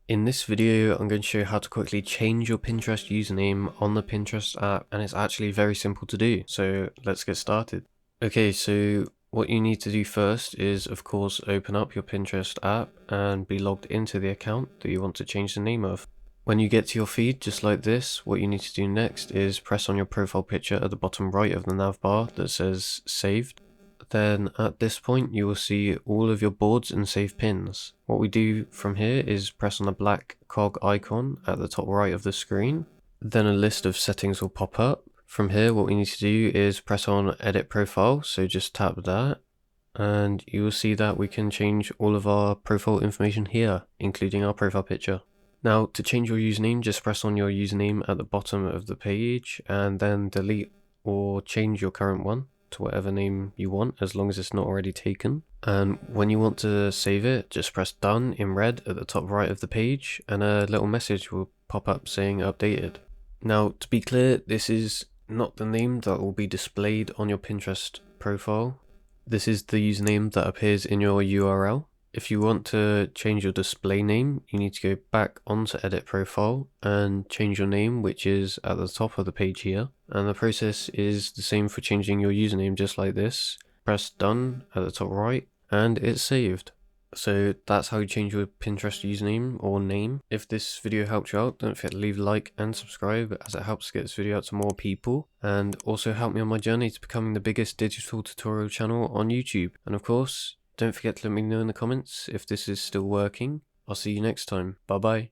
In this video, I'm going to show you how to quickly change your Pinterest username on the Pinterest app, and it's actually very simple to do. So let's get started. Okay, so what you need to do first is, of course, open up your Pinterest app and be logged into the account that you want to change the name of. When you get to your feed, just like this, what you need to do next is press on your profile picture at the bottom right of the nav bar that says saved. Then at this point you will see all of your boards and saved pins. What we do from here is press on the black cog icon at the top right of the screen. Then a list of settings will pop up. From here what we need to do is press on edit profile, so just tap that and you will see that we can change all of our profile information here, including our profile picture. Now to change your username, just press on your username at the bottom of the page and then delete or change your current one to whatever name you want, as long as it's not already taken. And when you want to save it, just press done in red at the top right of the page and a little message will pop up saying updated. Now to be clear, this is not the name that will be displayed on your Pinterest profile. This is the username that appears in your URL. If you want to change your display name, you need to go back onto edit profile and change your name, which is at the top of the page here. And the process is the same for changing your username, just like this. Press done at the top right and it's saved. So that's how you change your Pinterest username or name. If this video helped you out, don't forget to leave a like and subscribe, as it helps get this video out to more people, and also help me on my journey to becoming the biggest digital tutorial channel on YouTube. And of course, don't forget to let me know in the comments if this is still working. I'll see you next time. Bye bye.